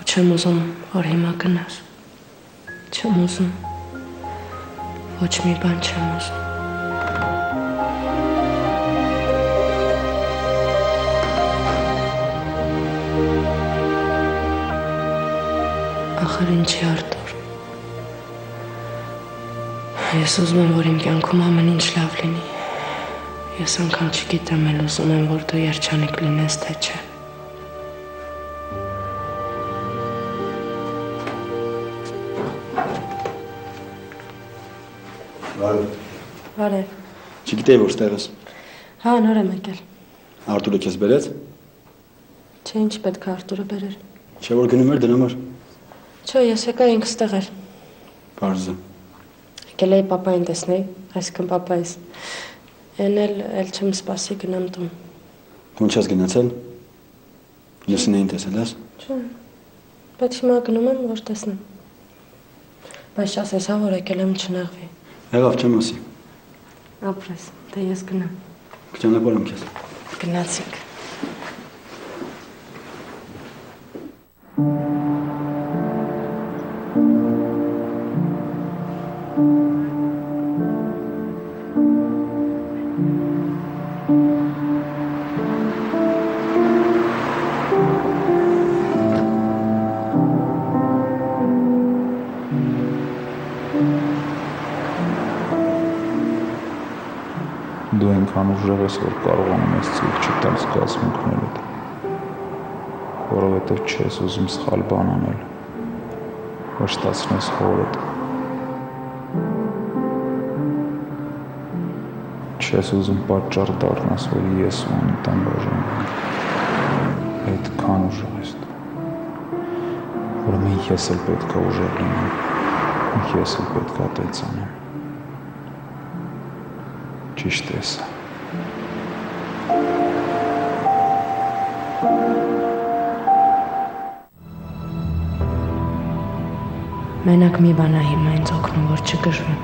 Չեմ ուզում, որ հիմա գնաս։ Չեմ ուզում, ոչ մի բան չեմ ուզում։ Ախր ինչի Արտուր։ Ես ուզում եմ, որ իմ կյանքում ամեն ինչ լավ լինի։ Ես անգամ չգիտեմ, էլ ուզում եմ, որ դու երջանիկ լինես, թե չէ։ Բարև։ Բարև։ Չգիտեի, որ ստեղ ես։ Հա, նոր եմ եկել։ Արտուրը քեզ բերեց։ Չէ, ինչ պետք է Արտուրը բերեր։ Չէ, որ գնում էր դրա համար։ Չէ, ես եկա ինքս ստեղ էր։ Պարզ է։ Եկել էի պապային տեսնեի, այսքան պապայիս։ Էն էլ չեմ սպասի գնամ տուն։ Ոնց ես գնացել։ Լուսինեին տեսել ես։ Չէ։ Բայց հիմա գնում եմ, որ տեսնեմ։ Բայց ասես հա, որ եկել եմ չնեղվի։ Եղավ չեմ ասի։ Ապրես, դե ես գնամ։ Կճանապարհեմ քեզ։ Գնացինք։ Դու այնքան ուժեղ ես, որ կարողանում ես ցույց չտալ զգացմունքներդ, որովհետև չես ուզում սխալ բան անել, վշտացնես հորդ, չես ուզում պատճառ դառնաս, որ ես ու անիտան բաժանվենք, այդքան ուժեղ ես դու, ուրեմն ես էլ պետք է ուժեղ լինեմ, ես էլ պետք է այդպես անեմ։ Ճիշտ ես։ Մենակ մի բան է հիմա ինձ օգնում, որ չգժվեմ։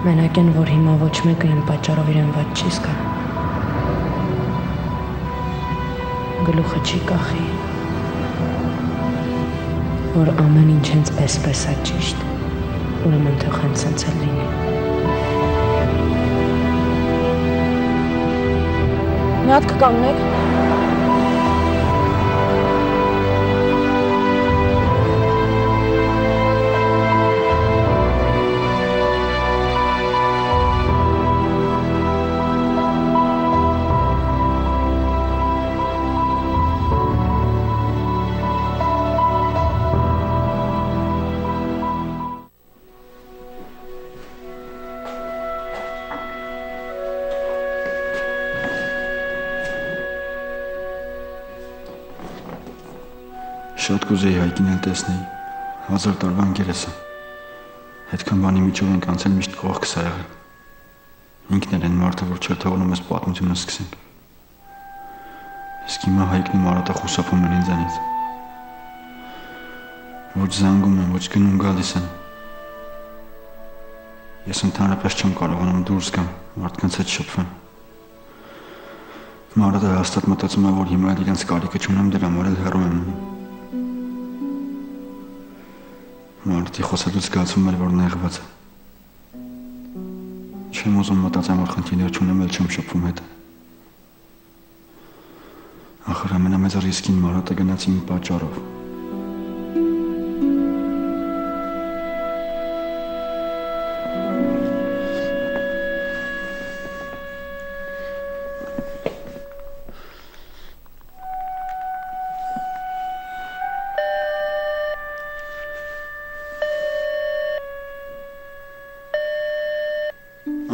Մենակ են, որ հիմա ոչ մեկը իմ պատճառով իրեն ված չի զգա։ Գլուխը չի կախի, որ ամեն ինչ հենց պես է ճիշտ, ուրեմն թող հենց սենց էլ լինի։ Մի հատ կկանգնեք։ Շատ կուզեի Հայկին էլ տեսնեի, 1000 տարվա ընկերեսը, հետքան բանի միջով ենք անցել միշտ կողքս ա եղել, ինքն էր են մարդը, որ չէր թողնում ես պատմությունը սկսենք, իսկ հիմա Հայկն ու Մարատը խուսափում են ինձանից, ոչ զանգում են, ոչ գնում գալիս են, ես ընդհանրապես չեմ կարողանում դուրս գամ, մարդկանց հետ շփվեմ, Մարատը հաստատ մտածում է, որ հիմա էլ իրենց կարիքը չունեմ դրա համար էլ հեռու եմ մնում, Մարդի խոսելուց զգացում էր, որ նեղված է։ Չեմ ուզում մտածեմ, որ խնդիրներ չունեմ, էլ չեմ շփվում հետ։ Ախր ամենամեծ ռիսկին Մարատը գնաց իմ պատճառով։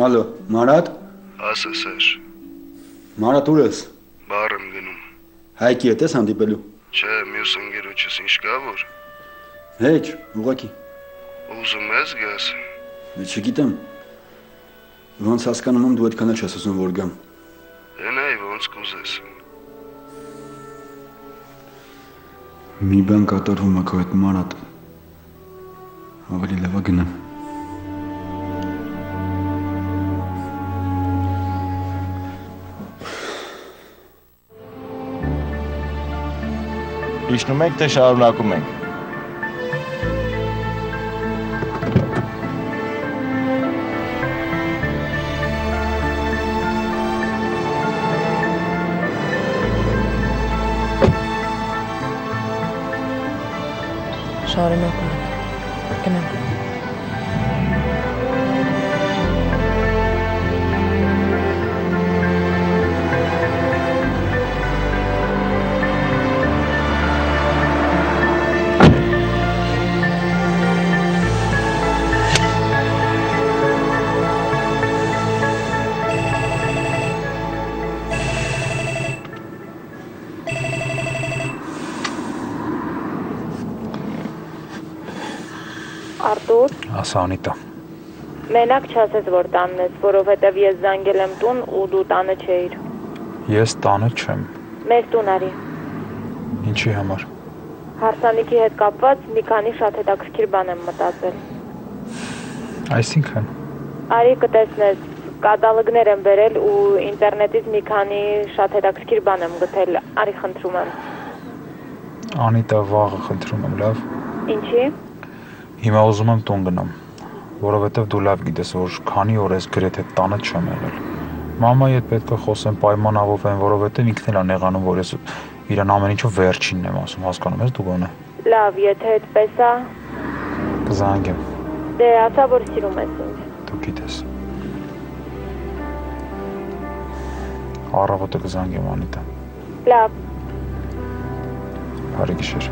Ալո, Մարատ։ Ասա Սեր։ Մարատ ուր ես։ Բար եմ գնում։ Հայկի հետ ես հանդիպելու։ Չէ, մյուս ընկերոջս ինչ կա որ։ Հեչ, ուղղակի։ Ուզում ես գաս։ Չգիտեմ։ Ոնց հասկանում եմ դու այդքան էլ չես ուզում որ գամ։ Ենայ ոնց կուզես։ Մի բան կատարվում է քո հետ Մարատ։ Ավելի լավ է գնամ։ Իջնում ենք, թե շարունակում ենք։ Շարունակում ենք։ Գնանք։ Արտուր, Ասա Անիտա, մենակ չասես, որ տանն ես, որովհետև ես զանգել եմ տուն ու դու տանը չէիր։ ես տանը չեմ։ Մեր տուն արի։ Ինչի համար։ Հարսանիքի հետ կապված մի քանի շատ հետաքրքիր բան եմ մտածել։ Այսինքն։ Արի կտեսնես, կատալոգներ եմ բերել ու ինտերնետից մի քանի շատ հետաքրքիր բան եմ գտել։ Արի խնդրում եմ։ Անիտա, վաղը խնդրում եմ, լավ։ Ինչի։ Հիմա ուզում եմ տուն գնամ, որովհետև դու լավ գիտես, որ քանի օր ես գրեթե տանը չեմ եղել։ Մամայի հետ պետք է խոսեմ, պայմանավորվեմ, որովհետև ինքն էլ է նեղանում, որ ես իրան ամեն ինչով վերջինն եմ ասում, հասկանում ես դու գոնե։ Լավ, եթե այդպես է։ Կզանգեմ։ Դե ասա, որ սիրում ես ինձ։ Դու գիտես։ Առավոտը կզանգեմ, Անիտա։ Լավ։ Բարի գիշեր։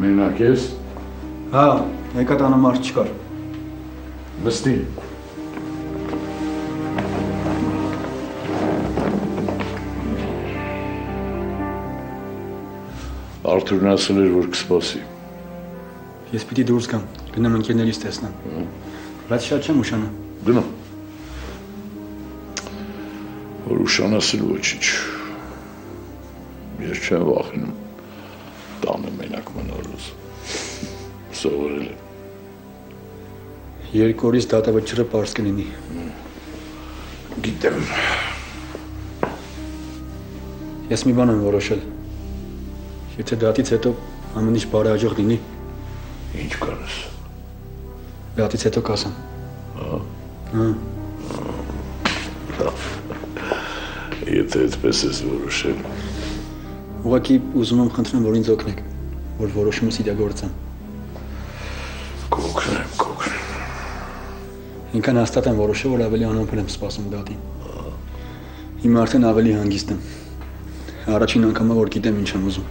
Մենակ ես։ Հա, եկա տանը մարդ չկար։ Նստի։ Արթուրն ասել էր, որ կսպասի։ Ես պիտի դուրս գամ, գնամ ընկերներիս տեսնեմ։ Բայց շատ չեմ ուշանա։ Գնա։ Որ ուշանասել ոչինչ։ Ես չեմ վախենում։ Տանը մենակ մնալուց։ Սովորել եմ։ Երկու օրից դատավճիռը պարզ կլինի։ Գիտեմ։ Ես մի բան եմ որոշել։ Եթե դատից հետո ամեն ինչ բարեհաջող լինի, Ինչ կանես։ դատից հետո կասեմ։ Հա։ Եթե այդպես ես որոշել։ Ուղղակի ուզում եմ խնդրեմ, որ ինձ օգնեք, որ որոշումս իրագործեմ։ Կօգնեմ։ Ինքան հաստատ եմ որոշել, որ ավելի անամփոփ եմ սպասում դատին։ Հիմա արդեն ավելի հանգիստ եմ։ Առաջին անգամը որ գիտեմ ինչ եմ ուզում։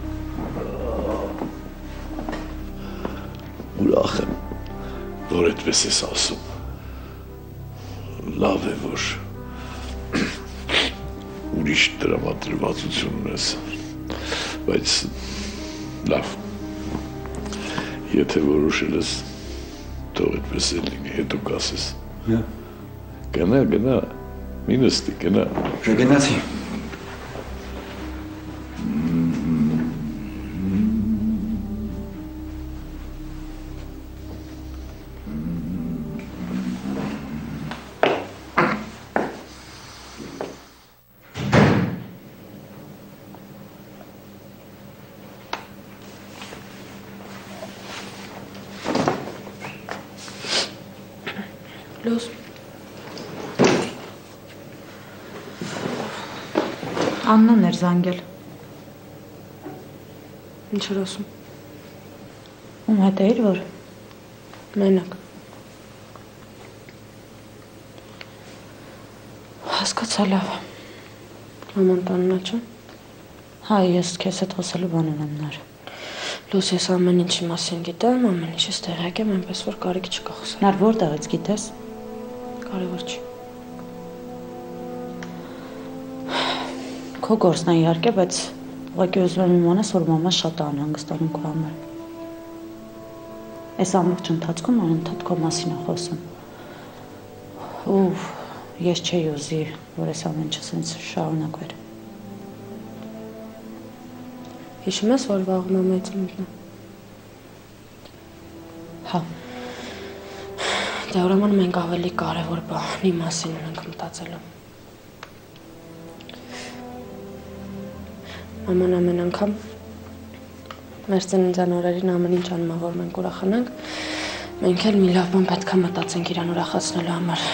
Ուրախ եմ, որ այդպես ես ասում։ Լավ է, որ ուրիշ տրամադրվածություն ունես, բայց լավ, եթե որոշել ես, թող այդպես էլ լինի, հետո կասես։ Գնա, մի նստի, գնա։ Գնացի։ Լույս։ Աննան էր զանգել։ Ինչ էր ասում։ Ում հետ էիր, որ։ Մենակ։ Հասկացա լավ։ Աման տաննա չէ։ Հա, ես քեզ հետ խոսելու բան ունեմ նար։ Լույս, ես ամեն ինչի մասին գիտեմ, ամեն ինչից տեղյակ եմ, այնպես որ կարիք չկա խոսել։ Նար որտեղից գիտես։ Կարևոր չի։ Քո գործն է իհարկե, բայց ուղղակի ուզում եմ իմանաս, որ մաման շատ է անհանգստանում քո համար։ Այս ամբողջ ընթացքում անընդհատ քո մասին է խոսում։ Ու ես չէի ուզի, որ այս ամեն ինչը սենց շարունակվեր։ Հիշում ես, որ վաղը մամայից մտնա։ Հա։ Դե ուրեմն մենք ավելի կարևոր բանի մասին ենք մտածելու։ Մաման ամեն անգամ մեր ծննդյան օրերին ամեն ինչ անում է, որ մենք ուրախանանք, մենք էլ մի լավ բան պետք է մտածենք իրան ուրախացնելու համար։